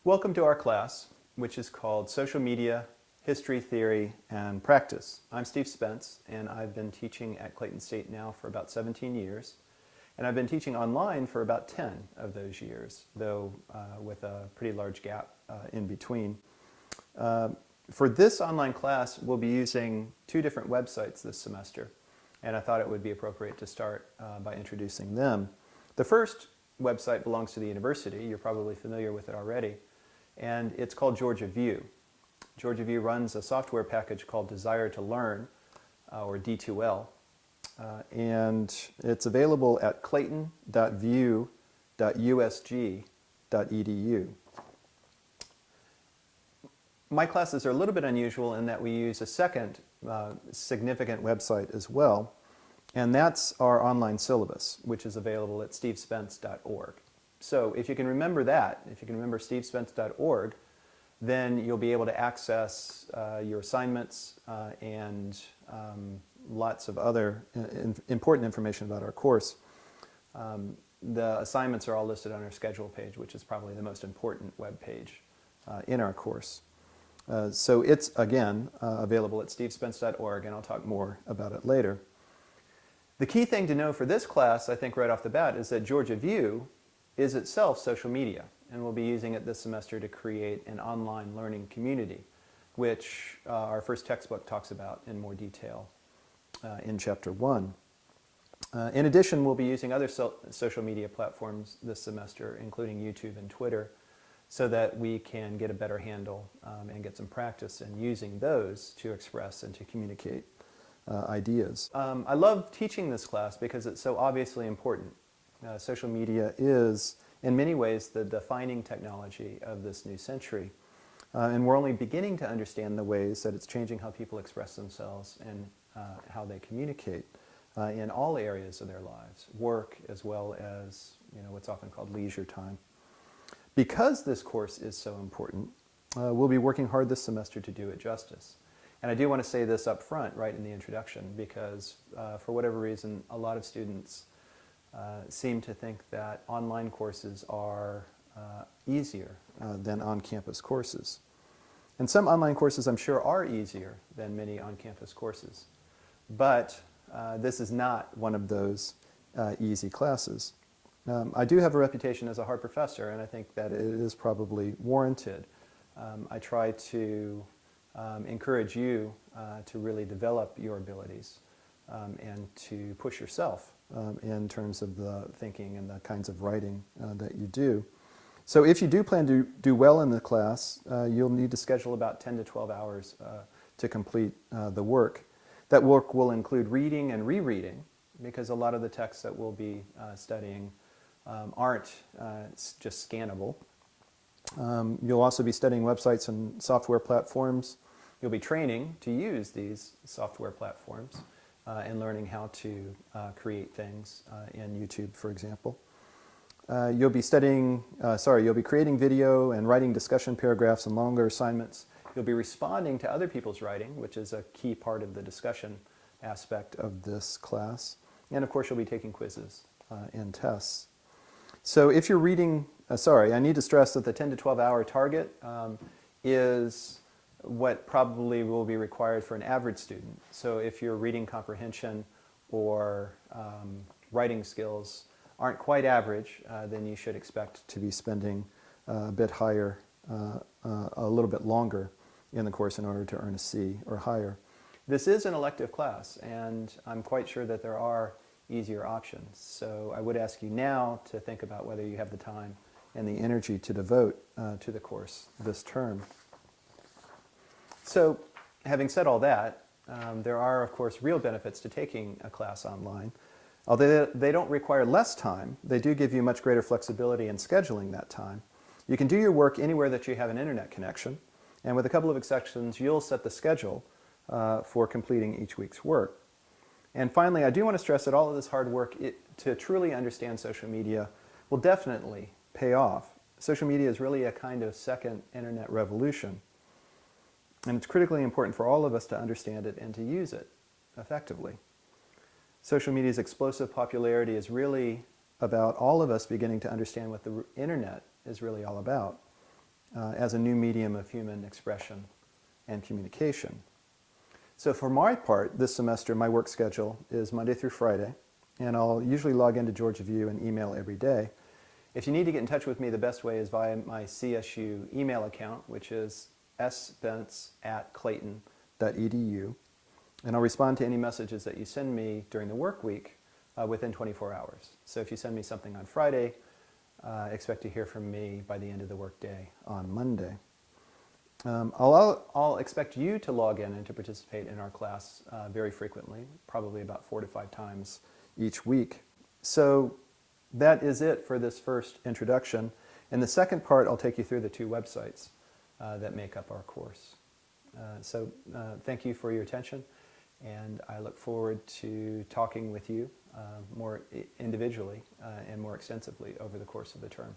Welcome to our class, which is called Social Media, History, Theory, and Practice. I'm Steve Spence, and I've been teaching at Clayton State now for about 17 years. And I've been teaching online for about 10 of those years, though with a pretty large gap in between. For this online class, we'll be using two different websites this semester, and I thought it would be appropriate to start by introducing them. The first website belongs to the university. You're probably familiar with it already, and it's called Georgia View. Georgia View runs a software package called Desire to Learn, or D2L, and it's available at clayton.view.usg.edu. My classes are a little bit unusual in that we use a second significant website as well, and that's our online syllabus, which is available at stevespence.org. So if you can remember that, if you can remember stevespence.org, then you'll be able to access your assignments and lots of other important information about our course. The assignments are all listed on our schedule page, which is probably the most important web page in our course. So it's, again, available at stevespence.org, and I'll talk more about it later. The key thing to know for this class, I think right off the bat, is that Georgia View is itself social media, and we'll be using it this semester to create an online learning community, which our first textbook talks about in more detail in Chapter 1. In addition, we'll be using other social media platforms this semester, including YouTube and Twitter, so that we can get a better handle and get some practice in using those to express and to communicate ideas. I love teaching this class because it's so obviously important. Social media is, in many ways, the defining technology of this new century. And we're only beginning to understand the ways that it's changing how people express themselves and how they communicate in all areas of their lives, work as well as what's often called leisure time. Because this course is so important, we'll be working hard this semester to do it justice. And I do want to say this up front, right in the introduction, because for whatever reason, a lot of students seem to think that online courses are easier than on-campus courses. And some online courses, I'm sure, are easier than many on-campus courses. But this is not one of those easy classes. I do have a reputation as a hard professor, and I think that it is probably warranted. I try to encourage you to really develop your abilities and to push yourself in terms of the thinking and the kinds of writing that you do. So if you do plan to do well in the class, you'll need to schedule about 10 to 12 hours to complete the work. That work will include reading and rereading, because a lot of the texts that we'll be studying aren't just scannable. You'll also be studying websites and software platforms. You'll be training to use these software platforms and learning how to create things in YouTube, for example. You'll be creating video and writing discussion paragraphs and longer assignments. You'll be responding to other people's writing, which is a key part of the discussion aspect of this class. And of course, you'll be taking quizzes and tests. So if you're reading, I need to stress that the 10 to 12 hour target is what probably will be required for an average student. So if your reading comprehension or writing skills aren't quite average, then you should expect to be spending a bit higher, a little bit longer in the course in order to earn a C or higher. This is an elective class, and I'm quite sure that there are easier options. So I would ask you now to think about whether you have the time and the energy to devote to the course this term. So having said all that, there are, of course, real benefits to taking a class online. Although they don't require less time, they do give you much greater flexibility in scheduling that time. You can do your work anywhere that you have an internet connection, and with a couple of exceptions, you'll set the schedule for completing each week's work. And finally, I do want to stress that all of this hard work to truly understand social media will definitely pay off. Social media is really a kind of second internet revolution. And it's critically important for all of us to understand it and to use it effectively. Social media's explosive popularity is really about all of us beginning to understand what the internet is really all about. as a new medium of human expression and communication. So for my part, this semester, my work schedule is Monday through Friday, and I'll usually log into Georgia View and email every day. If you need to get in touch with me, the best way is via my CSU email account, which is sspence@clayton.edu, and I'll respond to any messages that you send me during the work week within 24 hours. So if you send me something on Friday, expect to hear from me by the end of the workday on Monday. I'll expect you to log in and to participate in our class very frequently, probably about 4 to 5 times each week. So that is it for this first introduction. In the second part, I'll take you through the 2 websites that make up our course. So thank you for your attention, and I look forward to talking with you more individually and more extensively over the course of the term.